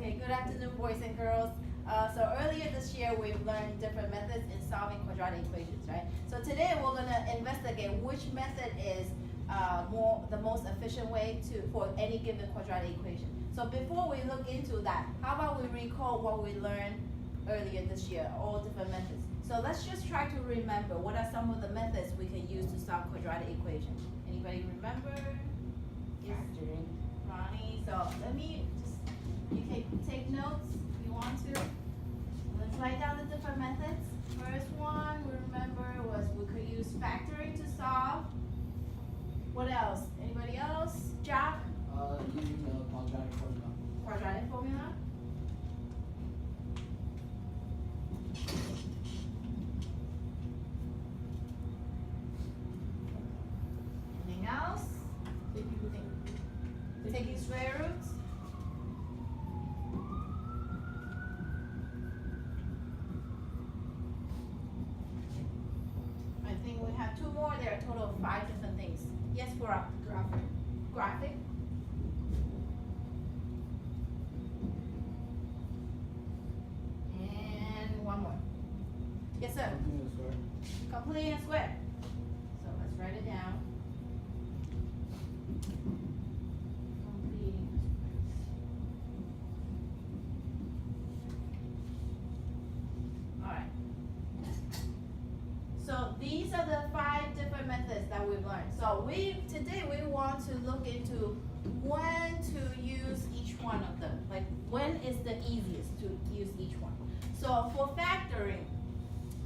Okay, good afternoon, boys and girls. So earlier this year, we've learned different methods in solving quadratic equations, right? So today we're gonna investigate which method is the most efficient way for any given quadratic equation. So before we look into that, how about we recall what we learned earlier this year, all different methods. So let's just try to remember what are some of the methods we can use to solve quadratic equations. Anybody remember? Factoring. Ronnie, so let me just, you can take notes if you want to. Let's write down the different methods. First one we remember was we could use factoring to solve. What else? Anybody else? Jack? Using the quadratic formula. Quadratic formula. Anything else? Taking square roots. I think we have two more. There are a total of 5 different things. Yes, Cora? Graphic. And one more. Yes, sir. Completing a square. So let's write it down. Completing a square. All right. So these are the 5 different methods that we've learned. So today we want to look into when to use each one of them. Like when is the easiest to use each one. So for factoring,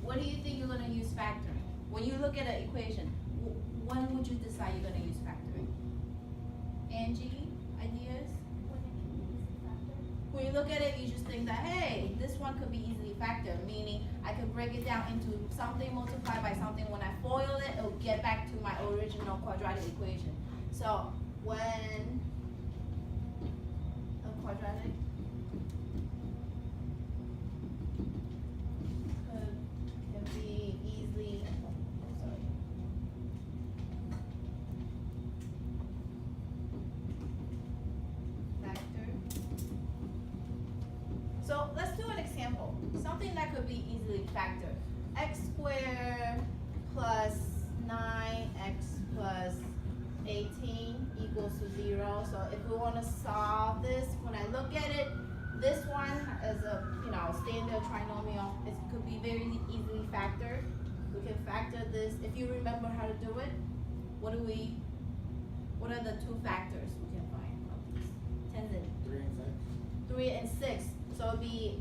what do you think you're going to use factoring? When you look at an equation, when would you decide you're going to use factoring? Angie, ideas? When you look at it, you just think that, hey, this one could be easily factored, meaning I could break it down into something multiplied by something. When I FOIL it, it'll get back to my original quadratic equation. So when a quadratic can be easily, factored. So let's do an example. Something that could be easily factored. X squared plus 9x plus 18 equals to 0. So if we want to solve this, when I look at it, this one is a standard trinomial. It could be very easily factored. We can factor this. If you remember how to do it, what are the 2 factors we can find from this? 10 and 3 and 6. So it'd be,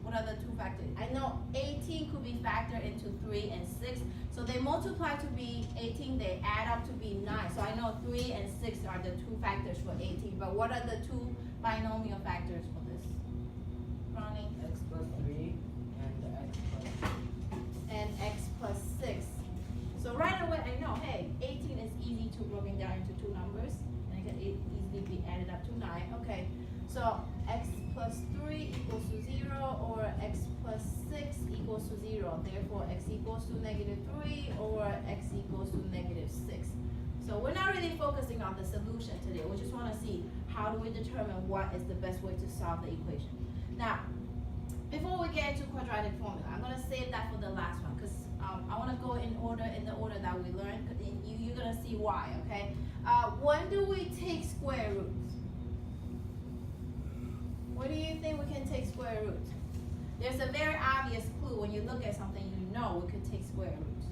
what are the 2 factors? I know 18 could be factored into 3 and 6. So they multiply to be 18, they add up to be 9. So I know 3 and 6 are the 2 factors for 18. But what are the 2 binomial factors for this? Ronnie? X plus 3 and X plus 6. So right away I know, hey, 18 is easy to broken down into 2 numbers. And it can easily be added up to 9. Okay, so x plus 3 equals to 0, or x plus 6 equals to 0. Therefore, x equals to -3, or x equals to -6. So we're not really focusing on the solution today. We just want to see how do we determine what is the best way to solve the equation. Now, before we get into quadratic formula, I'm going to save that for the last one because I want to go in the order that we learned. You're going to see why, okay? When do we take square roots? When do you think we can take square roots? There's a very obvious clue. When you look at something, you know we could take square roots.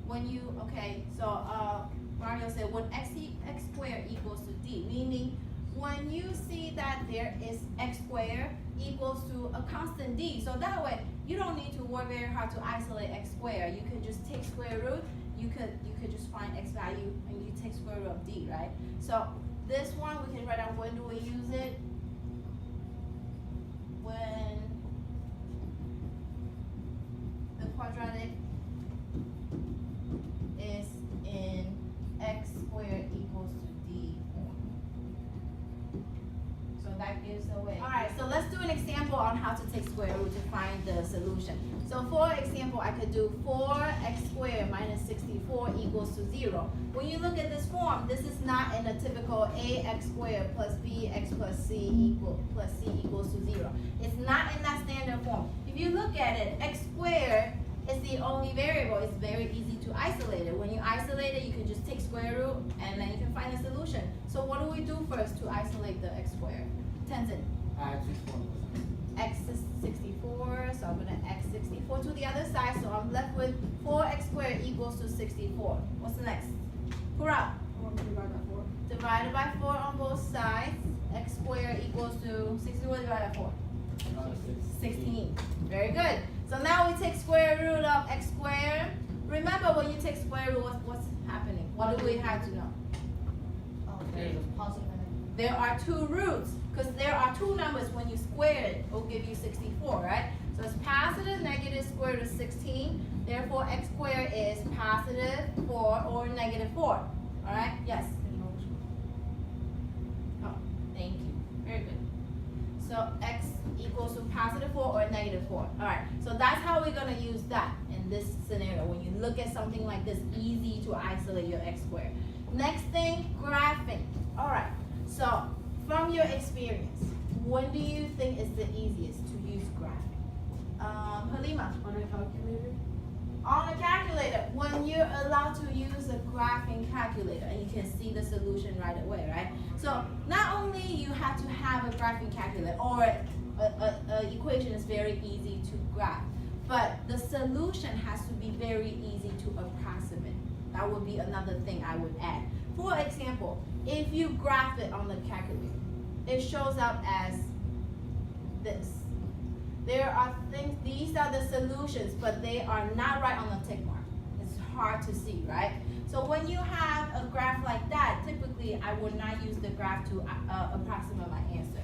When you, okay, so Mario said when x squared equals to d, meaning when you see that there is x squared equals to a constant d, so that way you don't need to work very hard to isolate x squared. You could just take square root. You could just find x value and you take square root of d, right? So this one we can write down when do we use it? When the quadratic is in x squared equals to d form. So that gives away. Alright, so let's do an example on how to take square root to find the solution. So for example, I could do 4x squared minus 64 equals to 0. When you look at this form, this is not in a typical ax squared plus bx plus c equals to 0. It's not in that standard form. If you look at it, x squared is the only variable. It's very easy to isolate it. When you isolate it, you can just take square root and then you can find a solution. So what do we do first to isolate the x squared? Tenzin. Add 64. X is 64, so I'm gonna x 64 to the other side, so I'm left with 4x squared equals to 64. What's the next? Pura. Divided by 4 on both sides. X squared equals to 64 divided by 4. 16. Very good. So now we take square root of x squared. Remember when you take square root, what's happening? What do we have to know? There's a positive and a There are two roots, because there are two numbers. When you square it, it will give you 64, right? So it's positive, negative square root of 16. Therefore, x squared is positive 4 or negative 4. All right? Yes? Oh, thank you. Very good. So x equals to positive 4 or negative 4. All right. So that's how we're going to use that in this scenario. When you look at something like this, easy to isolate your x squared. Next thing, graphing. All right. So from your experience, when do you think is the easiest to use graphing? Halima? on a calculator. On a calculator, when you're allowed to use a graphing calculator and you can see the solution right away, right? So not only you have to have a graphing calculator or a equation is very easy to graph, but the solution has to be very easy to approximate. That would be another thing I would add. For example, if you graph it on the calculator, it shows up as this. There are things, these are the solutions, but they are not right on the tick mark. It's hard to see, right? So when you have a graph like that, typically I would not use the graph to approximate my answer.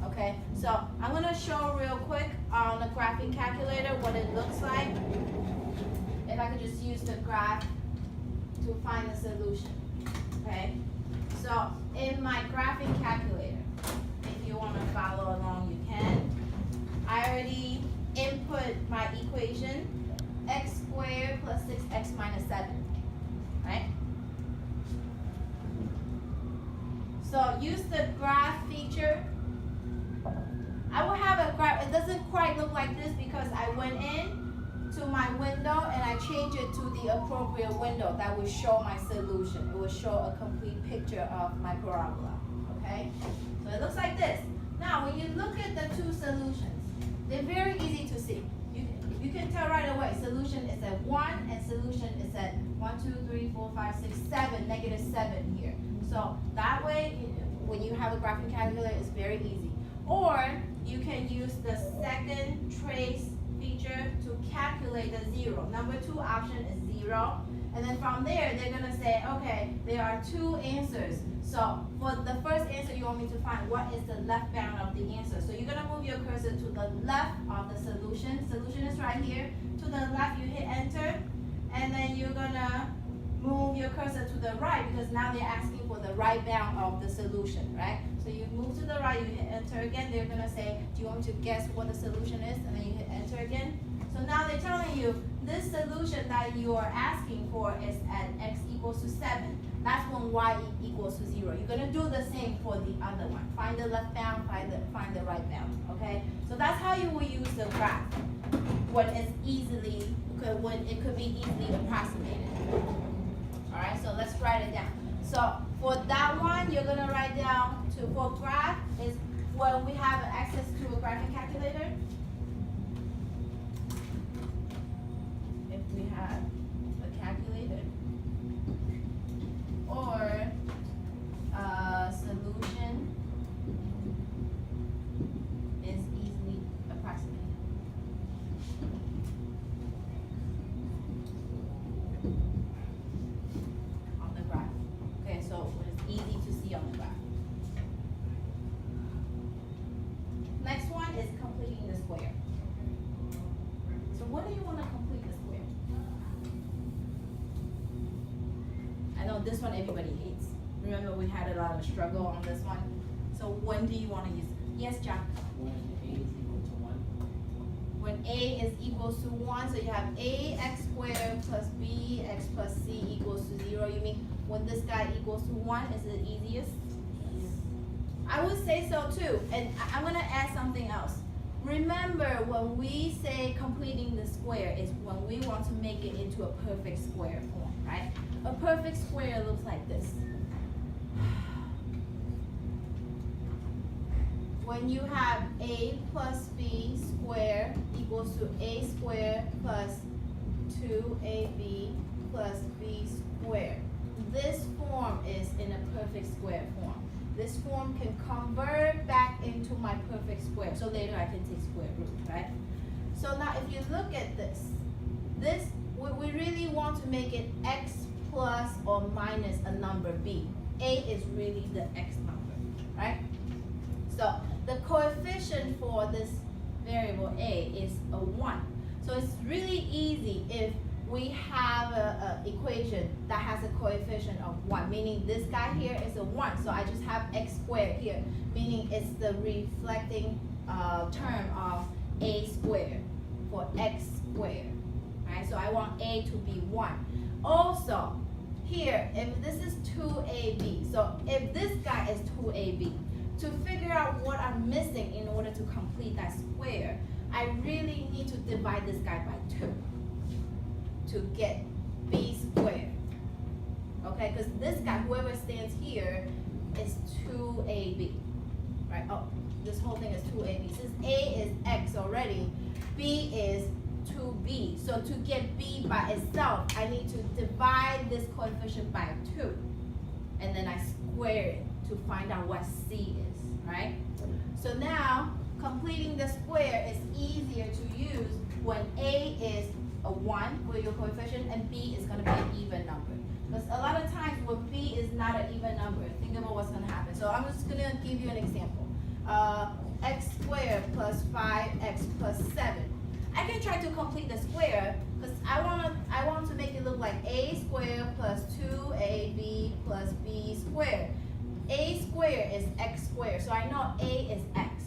Okay, so I'm gonna show real quick on the graphing calculator what it looks like. If I could just use the graph to find the solution. Okay, so in my graphing calculator, if you want to follow along, you can. I already input my equation, x squared plus 6x minus 7, right? So use the graph feature. I will have a graph. It doesn't quite look like this because I went in to my window and I changed it to the appropriate window that will show my solution. It will show a complete picture of my parabola, okay? So it looks like this. Now, when you look at the two solutions, they're very easy to see. You can tell right away, solution is at 1 and solution is at 1, 2, 3, 4, 5, 6, 7, negative 7 here. So that way, when you have a graphing calculator, it's very easy. Or you can use the second trace feature to calculate the 0. Number 2 option is 0. And then from there, they're gonna say, okay, there are two answers. So for the first answer, you want me to find what is the left bound of the answer. So you're gonna move your cursor to the left of the solution. Solution is right here. To the left, you hit enter. And then you're gonna move your cursor to the right because now they're asking for the right bound of the solution, right? So you move to the right, you hit enter again. They're gonna say, do you want me to guess what the solution is? And then you hit enter again. So now they're telling you this solution that you are asking for is at x equals to 7. That's when y equals to 0. You're gonna do the same for the other one. Find the left bound, find the right bound. Okay? So that's how you will use the graph when it could be easily approximated. Alright, so let's write it down. So for that one, you're gonna write down for graph is when we have access to a graphing calculator. If we have a calculator or a solution is easily approximated. On the graph. Okay, so it's easy to see on the graph. Next one is completing the square. So what do you want to complete the square? I know this one everybody hates. Remember we had a lot of struggle on this one. So when do you want to use it? Yes, John? When A is equal to 1. When A is equals to 1, so you have ax squared plus bx plus c equals to 0. You mean when this guy equals to 1 is the easiest? I would say so too. And I'm going to add something else. Remember, when we say completing the square is when we want to make it into a perfect square form, right? A perfect square looks like this. When you have a plus b squared equals to a squared plus 2ab plus b squared. This form is in a perfect square form. This form can convert back into my perfect square. So later I can take square root, right? So now if you look at this, we really want to make it x plus or minus a number b. A is really the x number, right? So the coefficient for this variable a is a 1. So it's really easy if we have an equation that has a coefficient of 1, meaning this guy here is a 1. So I just have x squared here, meaning it's the reflecting term of a squared for x squared, right? So I want a to be 1. Also, here, if this is 2ab, so if this guy is 2ab, to figure out what I'm missing in order to complete that square, I really need to divide this guy by 2 to get b squared. Okay, because this guy, whoever stands here, is 2ab, right? Oh, this whole thing is 2ab. Since a is x already, b is 2b. So to get b by itself, I need to divide this coefficient by 2. And then I square it to find out what c is, right? So now, completing the square is easier to use when a is a 1 for your coefficient and b is going to be an even number. Because a lot of times when b is not an even number, think about what's going to happen. So I'm just going to give you an example. X squared plus 5x plus 7. I can try to complete the square because I want to make it look like a squared plus 2ab plus b squared. A squared is x squared, so I know a is x.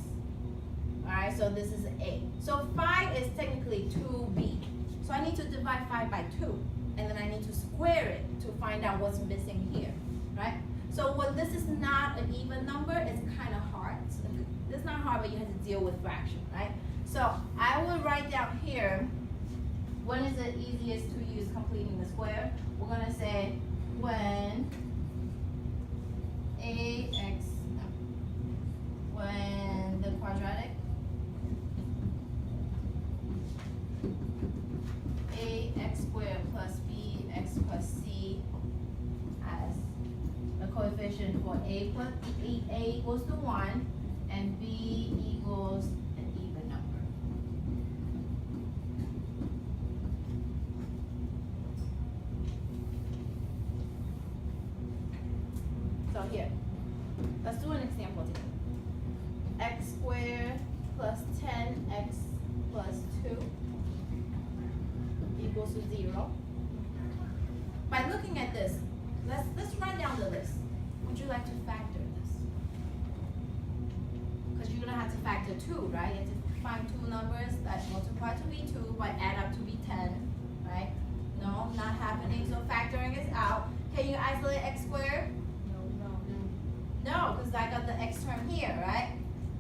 Alright, so this is a. So 5 is technically 2b. So I need to divide 5 by 2, and then I need to square it to find out what's missing here, right? So when this is not an even number, it's kind of hard. It's not hard, but you have to deal with fraction, right? So I will write down here, when is the easiest to use completing the square? We're going to say when when the quadratic ax squared plus bx plus c has a coefficient for a equals to 1 and b equals an even number. So here, let's do an example together. X squared plus 10x plus 2 equals to 0. By looking at this, let's run down the list. Would you like to factor this? Because you're gonna have to factor 2, right? You have to find 2 numbers that multiply to be 2 but add up to be 10, right? No, not happening. So factoring is out. Can you isolate x squared? No, because I got the x term here, right?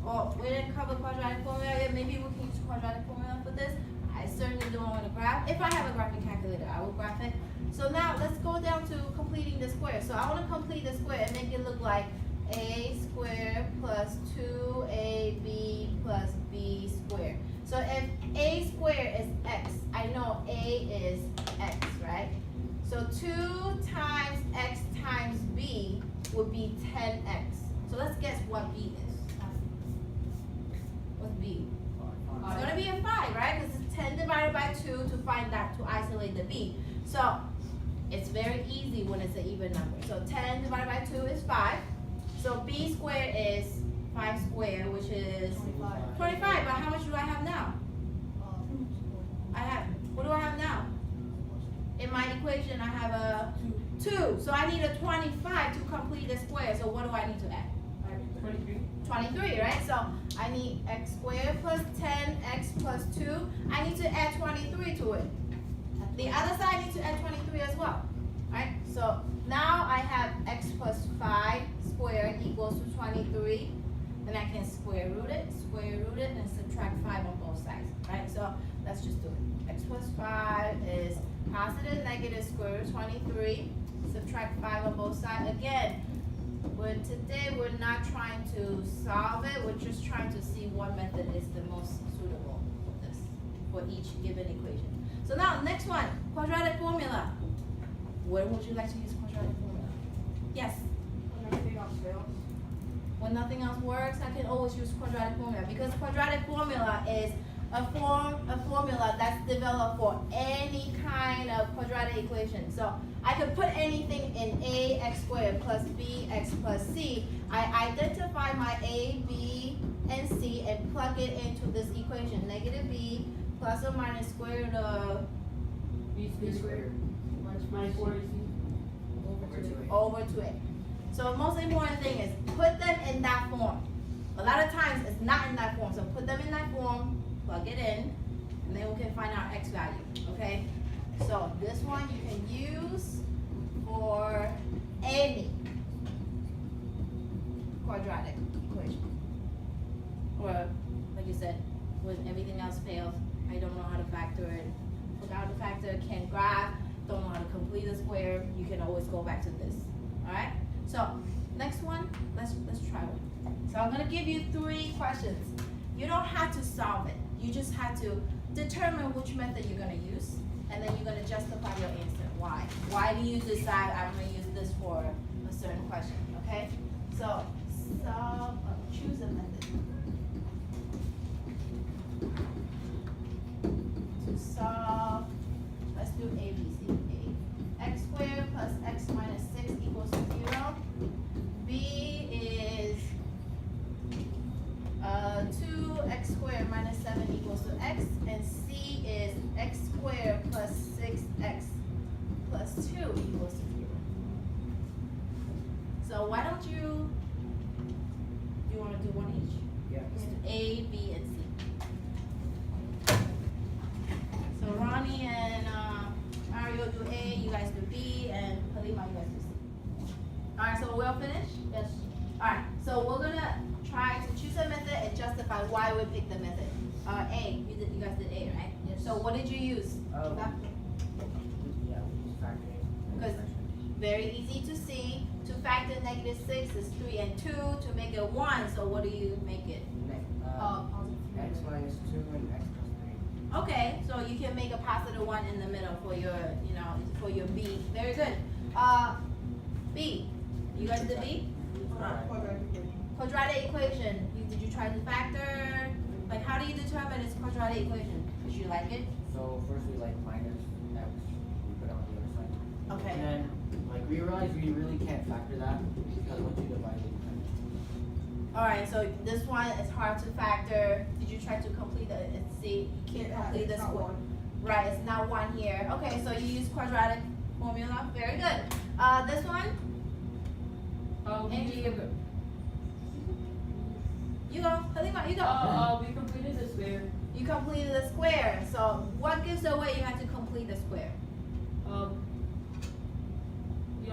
Well, we didn't cover quadratic formula yet. Maybe we can use quadratic formula for this. I certainly don't want to graph. If I have a graphing calculator, I will graph it. So now let's go down to completing the square. So I want to complete the square and make it look like a squared plus 2ab plus b squared. So if a squared is x, I know a is x, right? So 2 times x times b would be 10x. So let's guess what b is. What's b? It's going to be a 5, right? Because it's 10 divided by 2 to find that, to isolate the b. So it's very easy when it's an even number. So 10 divided by 2 is 5. So b squared is 5 squared, which is 25. But how much do I have now? What do I have now? In my equation, I have a 2. So I need a 25 to complete the square. So what do I need to add? 23. 23, right? So I need x squared plus 10x plus 2. I need to add 23 to it. The other side needs to add 23 as well, right? So now I have x plus 5 squared equals to 23. Then I can square root it, and subtract 5 on both sides, right? So let's just do it. X plus 5 is positive, negative square root of 23. Subtract 5 on both sides. Again, today we're not trying to solve it. We're just trying to see what method is the most suitable for this, for each given equation. So now, next one, quadratic formula. Where would you like to use quadratic formula? Yes? When everything else fails. When nothing else works, I can always use quadratic formula because quadratic formula is a formula that's developed for any kind of quadratic equation. So I could put anything in a x squared plus b x plus c. I identify my a, b, and c and plug it into this equation. Negative b plus or minus square root of B squared minus 4ac over 2a. So most important thing is put them in that form. A lot of times it's not in that form. So put them in that form, plug it in, and then we can find our x value, okay? So this one you can use for any quadratic equation. Or like you said, when everything else fails, I don't know how to factor it, forgot how to factor, can't graph, don't know how to complete a square, you can always go back to this, alright? So next one, let's try one. So I'm gonna give you 3 questions. You don't have to solve it. You just have to determine which method you're gonna use, and then you're gonna justify your answer. Why? Why do you decide I'm gonna use this for a certain question? Okay? So choose a method. To solve, let's do A, B, C. A. X squared plus x minus 6 equals to 0. B is 2x squared minus 7 equals to x, and C is x squared plus 6x plus 2 equals to 0. So why don't you want to do one each? Yeah. Let's do A, B, and C. So Ronnie and Mario do A, you guys do B, and Halima, you guys do C. Alright, so we'll finish? Yes. Alright, so we're gonna try to choose a method and justify why we picked the method. A, you guys did A, right? Yes. So what did you use? Yeah, we use factoring. Because very easy to see. To factor negative 6 is 3 and 2. To make it 1, so what do you make it? X minus 2 and x plus 3. Okay, so you can make a positive 1 in the middle for your, for your B. Very good. B. You guys did B? Quadratic equation. Did you try to factor? Like, how do you determine it's quadratic equation? Because you like it? So first we like minus x, we put it on the other side. Okay. And then like we realized we really can't factor that because once you divide it, you can't. Alright, so this one is hard to factor. Did you try to complete it? See, you can't complete this one. Right, it's not 1 here. Okay, so you use quadratic formula. Very good. This one? Angie, your group. You go, Halima, you go. We completed the square. You completed the square. So what gives away you had to complete the square? The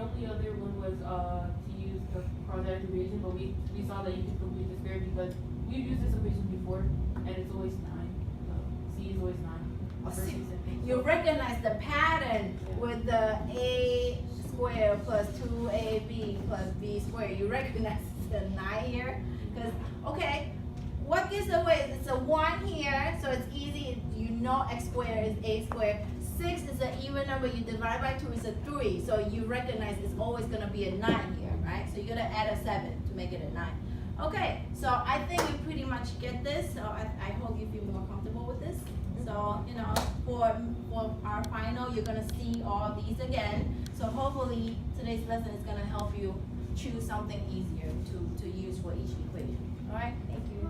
only other one was to use the quadratic equation, but we saw that you can complete the square because we've used this equation before, and it's always 9. C is always 9. Oh, see, you recognize the pattern with the A squared plus 2AB plus B squared. You recognize the 9 here? Because, okay, what gives away? It's a 1 here, so it's easy. You know x squared is A squared. 6 is an even number. You divide by 2 is a 3. So you recognize it's always going to be a 9 here, right? So you're going to add a 7 to make it a 9. Okay, so I think we pretty much get this. So I hope you feel more comfortable with this. So, for our final, you're going to see all these again. So hopefully today's lesson is going to help you choose something easier to use for each equation. All right, thank you.